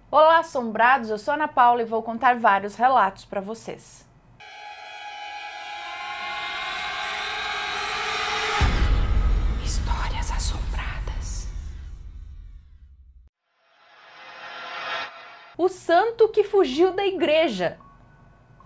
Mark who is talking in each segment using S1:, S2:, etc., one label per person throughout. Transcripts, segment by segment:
S1: Olá, assombrados! Eu sou Ana Paula e vou contar vários relatos para vocês. Histórias assombradas. O santo que fugiu da igreja.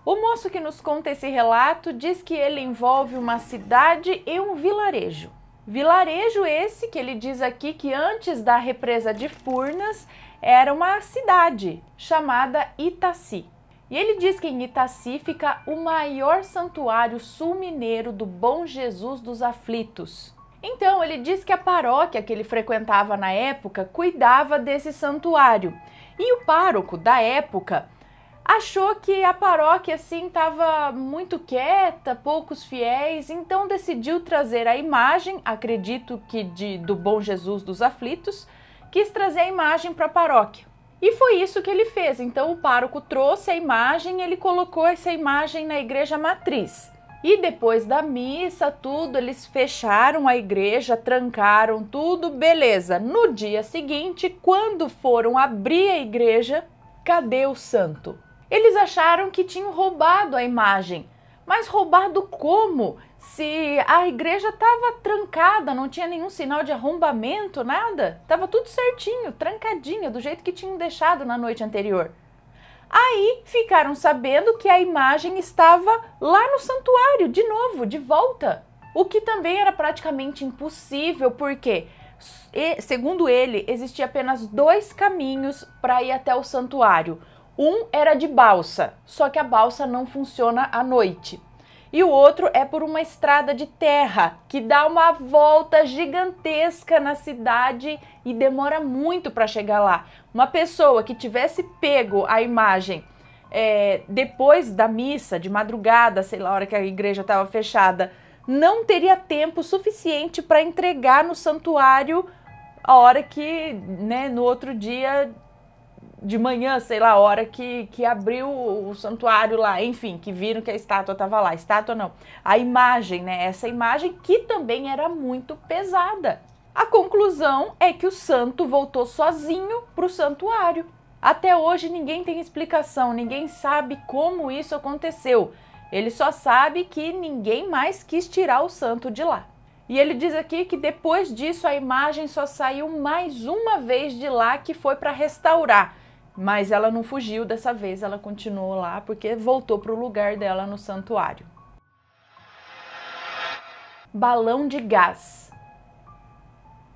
S1: O moço que nos conta esse relato diz que ele envolve uma cidade e um vilarejo. Vilarejo esse que ele diz aqui que antes da represa de Furnas era uma cidade chamada Itaci. E ele diz que em Itaci fica o maior santuário sul-mineiro do Bom Jesus dos Aflitos. Então ele diz que a paróquia que ele frequentava na época cuidava desse santuário. E o pároco da época achou que a paróquia assim estava muito quieta, poucos fiéis, então decidiu trazer a imagem, acredito que do Bom Jesus dos Aflitos, quis trazer a imagem para a paróquia. E foi isso que ele fez. Então o pároco trouxe a imagem, ele colocou essa imagem na igreja matriz. E depois da missa, tudo, eles fecharam a igreja, trancaram tudo, beleza. No dia seguinte, quando foram abrir a igreja, cadê o santo? Eles acharam que tinham roubado a imagem. Mas roubado como? Se a igreja estava trancada, não tinha nenhum sinal de arrombamento, nada. Estava tudo certinho, trancadinha, do jeito que tinham deixado na noite anterior. Aí ficaram sabendo que a imagem estava lá no santuário, de novo, de volta. O que também era praticamente impossível, porque, segundo ele, existia apenas 2 caminhos para ir até o santuário. Um era de balsa, só que a balsa não funciona à noite. E o outro é por uma estrada de terra, que dá uma volta gigantesca na cidade e demora muito para chegar lá. Uma pessoa que tivesse pego a imagem depois da missa, de madrugada, sei lá, a hora que a igreja estava fechada, não teria tempo suficiente para entregar no santuário a hora que, no outro dia de manhã, sei lá, a hora que abriu o santuário lá, enfim, que viram que a estátua estava lá. Estátua não, a imagem, essa imagem que também era muito pesada. A conclusão é que o santo voltou sozinho para o santuário. Até hoje ninguém tem explicação, ninguém sabe como isso aconteceu. Ele só sabe que ninguém mais quis tirar o santo de lá. E ele diz aqui que depois disso a imagem só saiu mais uma vez de lá, que foi para restaurar. Mas ela não fugiu dessa vez, ela continuou lá porque voltou para o lugar dela no santuário. Balão de gás.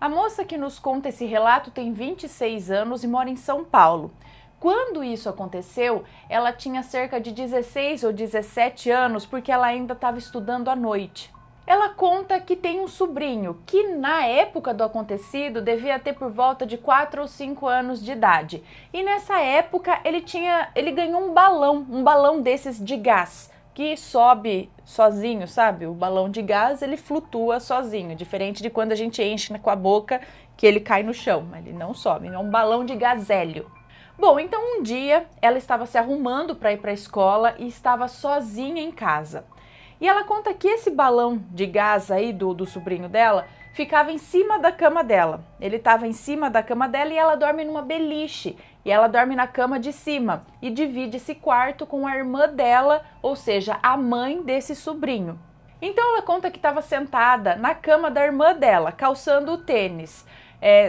S1: A moça que nos conta esse relato tem 26 anos e mora em São Paulo. Quando isso aconteceu, ela tinha cerca de 16 ou 17 anos porque ela ainda estava estudando à noite. Ela conta que tem um sobrinho que na época do acontecido devia ter por volta de 4 ou 5 anos de idade. E nessa época ele ganhou um balão desses de gás, que sobe sozinho, sabe? O balão de gás ele flutua sozinho, diferente de quando a gente enche com a boca que ele cai no chão, mas ele não sobe, é um balão de gás hélio. Bom, então um dia ela estava se arrumando para ir para a escola e estava sozinha em casa. E ela conta que esse balão de gás aí do sobrinho dela ficava em cima da cama dela. Ele estava em cima da cama dela e ela dorme numa beliche. E ela dorme na cama de cima e divide esse quarto com a irmã dela, ou seja, a mãe desse sobrinho. Então ela conta que estava sentada na cama da irmã dela, calçando o tênis.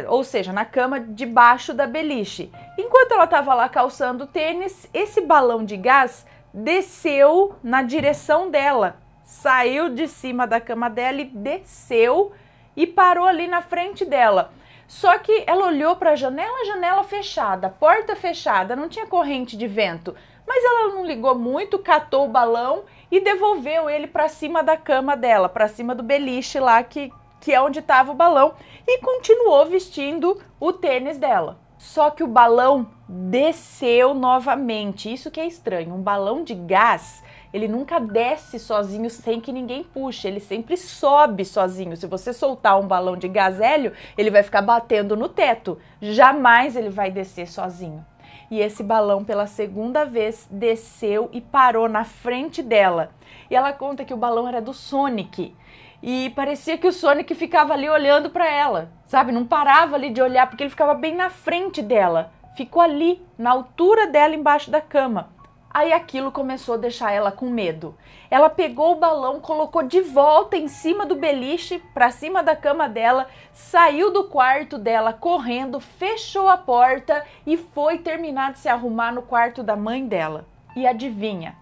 S1: Ou seja, na cama debaixo da beliche. Enquanto ela estava lá calçando o tênis, esse balão de gás desceu na direção dela, saiu de cima da cama dela e desceu e parou ali na frente dela. Só que ela olhou para a janela fechada, porta fechada, não tinha corrente de vento, mas ela não ligou muito, catou o balão e devolveu ele para cima da cama dela, para cima do beliche lá que é onde estava o balão, e continuou vestindo o tênis dela. Só que o balão desceu novamente. Isso que é estranho. Um balão de gás, ele nunca desce sozinho sem que ninguém puxe. Ele sempre sobe sozinho. Se você soltar um balão de gás hélio, ele vai ficar batendo no teto. Jamais ele vai descer sozinho. E esse balão, pela segunda vez, desceu e parou na frente dela. E ela conta que o balão era do Sonic. E parecia que o Sonic ficava ali olhando para ela, sabe? Não parava ali de olhar, porque ele ficava bem na frente dela, ficou ali, na altura dela, embaixo da cama. Aí aquilo começou a deixar ela com medo. Ela pegou o balão, colocou de volta em cima do beliche, para cima da cama dela, saiu do quarto dela correndo, fechou a porta e foi terminar de se arrumar no quarto da mãe dela. E adivinha?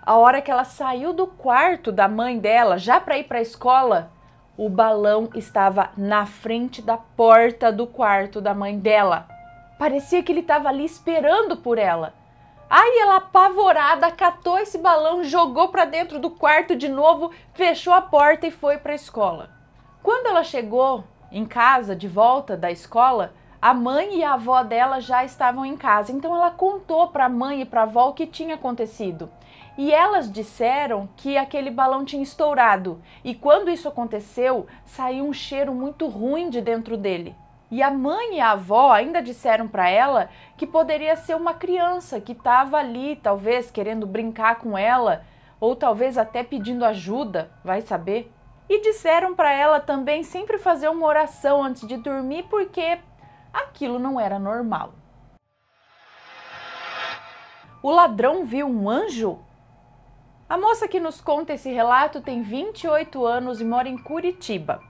S1: A hora que ela saiu do quarto da mãe dela, já para ir para a escola, o balão estava na frente da porta do quarto da mãe dela. Parecia que ele estava ali esperando por ela. Aí ela, apavorada, catou esse balão, jogou para dentro do quarto de novo, fechou a porta e foi para a escola. Quando ela chegou em casa, de volta da escola, a mãe e a avó dela já estavam em casa. Então ela contou para a mãe e para a avó o que tinha acontecido. E elas disseram que aquele balão tinha estourado. E quando isso aconteceu, saiu um cheiro muito ruim de dentro dele. E a mãe e a avó ainda disseram para ela que poderia ser uma criança que estava ali, talvez querendo brincar com ela, ou talvez até pedindo ajuda, vai saber. E disseram para ela também sempre fazer uma oração antes de dormir, porque aquilo não era normal. O ladrão viu um anjo? A moça que nos conta esse relato tem 28 anos e mora em Curitiba.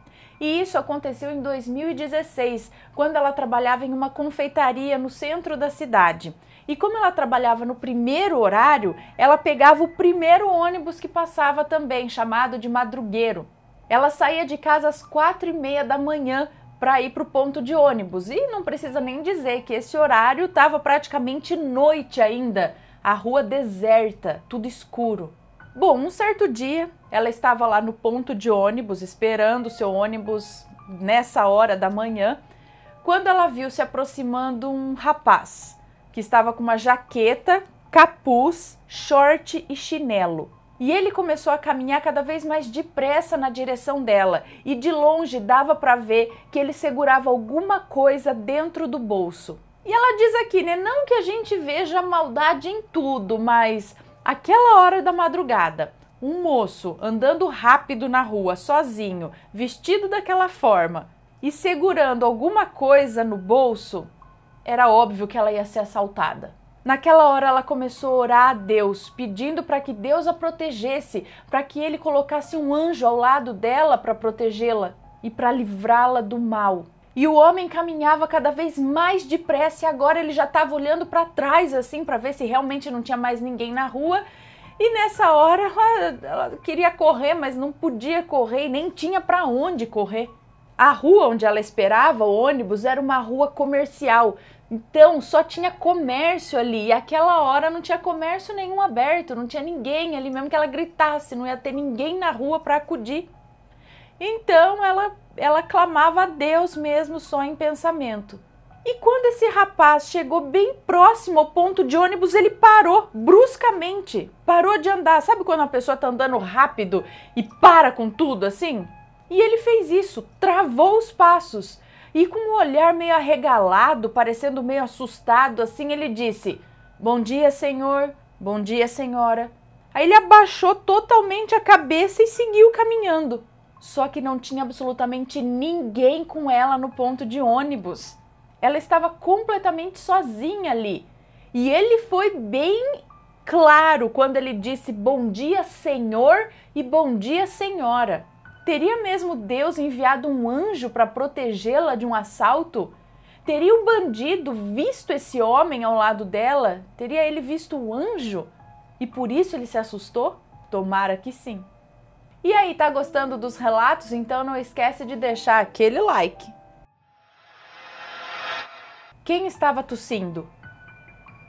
S1: E isso aconteceu em 2016, quando ela trabalhava em uma confeitaria no centro da cidade. E como ela trabalhava no primeiro horário, ela pegava o primeiro ônibus que passava também, chamado de madrugueiro. Ela saía de casa às 4h30 da manhã para ir para o ponto de ônibus. E não precisa nem dizer que esse horário estava praticamente noite ainda, a rua deserta, tudo escuro. Bom, um certo dia, ela estava lá no ponto de ônibus, esperando o seu ônibus nessa hora da manhã, quando ela viu se aproximando um rapaz, que estava com uma jaqueta, capuz, short e chinelo. E ele começou a caminhar cada vez mais depressa na direção dela, e de longe dava para ver que ele segurava alguma coisa dentro do bolso. E ela diz aqui, né, não que a gente veja maldade em tudo, mas aquela hora da madrugada, um moço andando rápido na rua, sozinho, vestido daquela forma e segurando alguma coisa no bolso, era óbvio que ela ia ser assaltada. Naquela hora ela começou a orar a Deus, pedindo para que Deus a protegesse, para que ele colocasse um anjo ao lado dela para protegê-la e para livrá-la do mal. E o homem caminhava cada vez mais depressa e agora ele já estava olhando para trás assim para ver se realmente não tinha mais ninguém na rua. E nessa hora ela queria correr, mas não podia correr e nem tinha para onde correr. A rua onde ela esperava o ônibus era uma rua comercial, então só tinha comércio ali e aquela hora não tinha comércio nenhum aberto, não tinha ninguém ali, mesmo que ela gritasse, não ia ter ninguém na rua para acudir. Então ela clamava a Deus mesmo só em pensamento. E quando esse rapaz chegou bem próximo ao ponto de ônibus, ele parou bruscamente, parou de andar. Sabe quando uma pessoa está andando rápido e para com tudo assim? E ele fez isso, travou os passos e com um olhar meio arregalado, parecendo meio assustado assim, ele disse: "Bom dia, senhor, bom dia, senhora". Aí ele abaixou totalmente a cabeça e seguiu caminhando. Só que não tinha absolutamente ninguém com ela no ponto de ônibus. Ela estava completamente sozinha ali. E ele foi bem claro quando ele disse bom dia, senhor, e bom dia, senhora. Teria mesmo Deus enviado um anjo para protegê-la de um assalto? Teria o bandido visto esse homem ao lado dela? Teria ele visto o anjo? E por isso ele se assustou? Tomara que sim. E aí, tá gostando dos relatos? Então não esquece de deixar aquele like. Quem estava tossindo?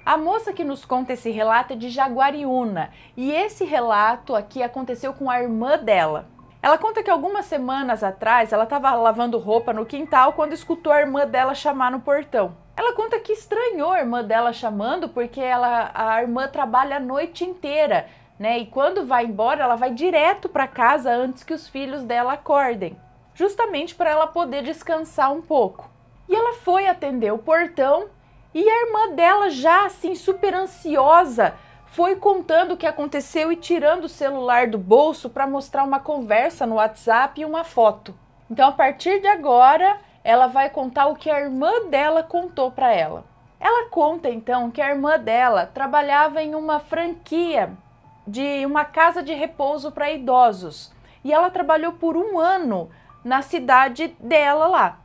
S1: A moça que nos conta esse relato é de Jaguariúna e esse relato aqui aconteceu com a irmã dela. Ela conta que algumas semanas atrás ela estava lavando roupa no quintal quando escutou a irmã dela chamar no portão. Ela conta que estranhou a irmã dela chamando porque a irmã trabalha a noite inteira, né? E quando vai embora, ela vai direto para casa antes que os filhos dela acordem, justamente para ela poder descansar um pouco. E ela foi atender o portão e a irmã dela, já assim super ansiosa, foi contando o que aconteceu e tirando o celular do bolso para mostrar uma conversa no WhatsApp e uma foto. Então, a partir de agora, ela vai contar o que a irmã dela contou para ela. Ela conta então que a irmã dela trabalhava em uma franquia de uma casa de repouso para idosos e ela trabalhou por 1 ano na cidade dela lá.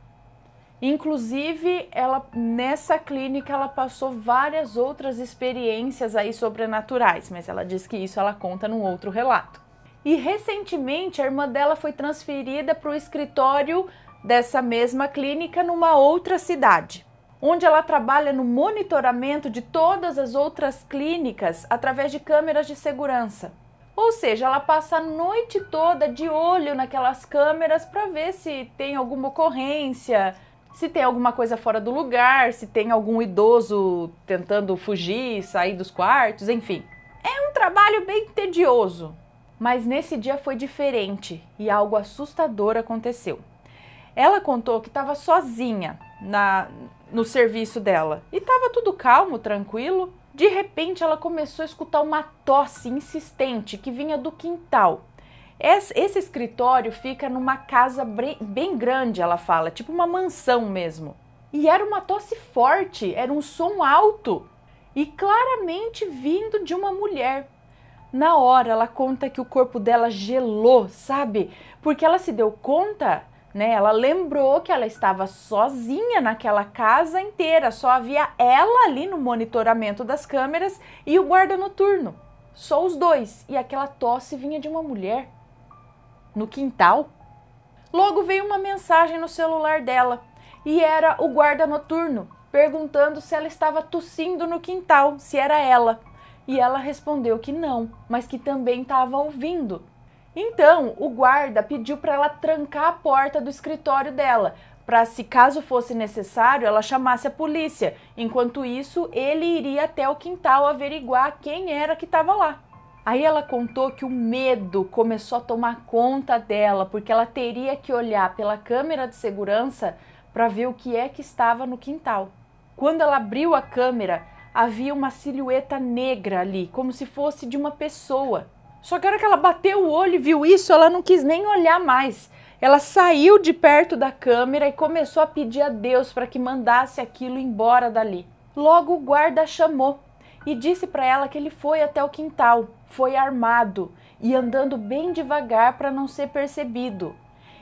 S1: Inclusive, nessa clínica ela passou várias outras experiências aí sobrenaturais, mas ela diz que isso ela conta num outro relato. E recentemente a irmã dela foi transferida para o escritório dessa mesma clínica numa outra cidade, onde ela trabalha no monitoramento de todas as outras clínicas através de câmeras de segurança. Ou seja, ela passa a noite toda de olho naquelas câmeras para ver se tem alguma ocorrência, se tem alguma coisa fora do lugar, se tem algum idoso tentando fugir, sair dos quartos, enfim. É um trabalho bem tedioso, mas nesse dia foi diferente e algo assustador aconteceu. Ela contou que estava sozinha no serviço dela e estava tudo calmo, tranquilo. De repente ela começou a escutar uma tosse insistente que vinha do quintal. Esse escritório fica numa casa bem grande, ela fala, tipo uma mansão mesmo. E era uma tosse forte, era um som alto e claramente vindo de uma mulher. Na hora ela conta que o corpo dela gelou, sabe? Porque ela se deu conta, né? Ela lembrou que ela estava sozinha naquela casa inteira, só havia ela ali no monitoramento das câmeras e o guarda noturno. Só os dois, e aquela tosse vinha de uma mulher. No quintal. Logo veio uma mensagem no celular dela e era o guarda noturno perguntando se ela estava tossindo no quintal, se era ela. E ela respondeu que não, mas que também estava ouvindo. Então o guarda pediu para ela trancar a porta do escritório dela, para se caso fosse necessário ela chamasse a polícia. Enquanto isso ele iria até o quintal averiguar quem era que estava lá. Aí ela contou que o medo começou a tomar conta dela, porque ela teria que olhar pela câmera de segurança para ver o que é que estava no quintal. Quando ela abriu a câmera, havia uma silhueta negra ali, como se fosse de uma pessoa. Só que a hora que ela bateu o olho e viu isso, ela não quis nem olhar mais. Ela saiu de perto da câmera e começou a pedir a Deus para que mandasse aquilo embora dali. Logo o guarda chamou e disse para ela que ele foi até o quintal, foi armado e andando bem devagar para não ser percebido.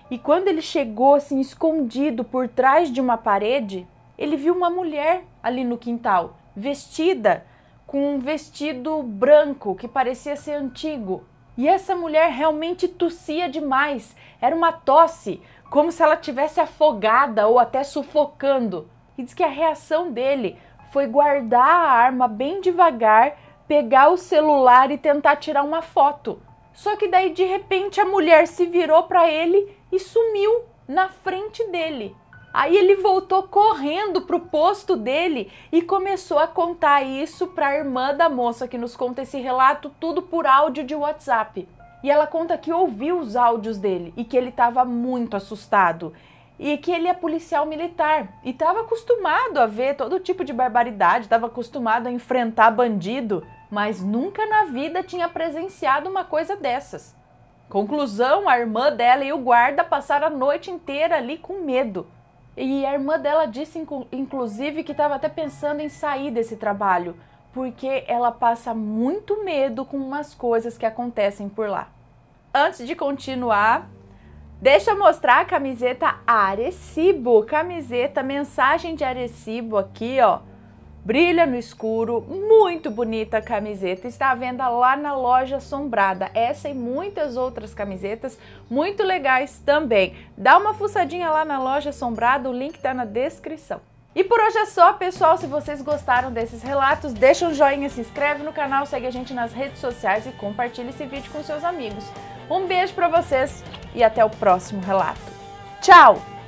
S1: E quando ele chegou assim escondido por trás de uma parede, ele viu uma mulher ali no quintal, vestida com um vestido branco que parecia ser antigo. E essa mulher realmente tossia demais, era uma tosse, como se ela tivesse afogada ou até sufocando. E diz que a reação dele foi guardar a arma bem devagar, pegar o celular e tentar tirar uma foto. Só que daí de repente a mulher se virou para ele e sumiu na frente dele. Aí ele voltou correndo para o posto dele e começou a contar isso para a irmã da moça que nos conta esse relato, tudo por áudio de WhatsApp. E ela conta que ouviu os áudios dele e que ele estava muito assustado. E que ele é policial militar e estava acostumado a ver todo tipo de barbaridade, estava acostumado a enfrentar bandido, mas nunca na vida tinha presenciado uma coisa dessas. Conclusão, a irmã dela e o guarda passaram a noite inteira ali com medo. E a irmã dela disse, inclusive, que estava até pensando em sair desse trabalho, porque ela passa muito medo com umas coisas que acontecem por lá. Antes de continuar, deixa eu mostrar a camiseta Arecibo, camiseta mensagem de Arecibo aqui, ó, brilha no escuro, muito bonita a camiseta, está à venda lá na Loja Assombrada, essa e muitas outras camisetas muito legais também. Dá uma fuçadinha lá na Loja Assombrada, o link tá na descrição. E por hoje é só, pessoal. Se vocês gostaram desses relatos, deixa um joinha, se inscreve no canal, segue a gente nas redes sociais e compartilha esse vídeo com seus amigos. Um beijo pra vocês e até o próximo relato. Tchau!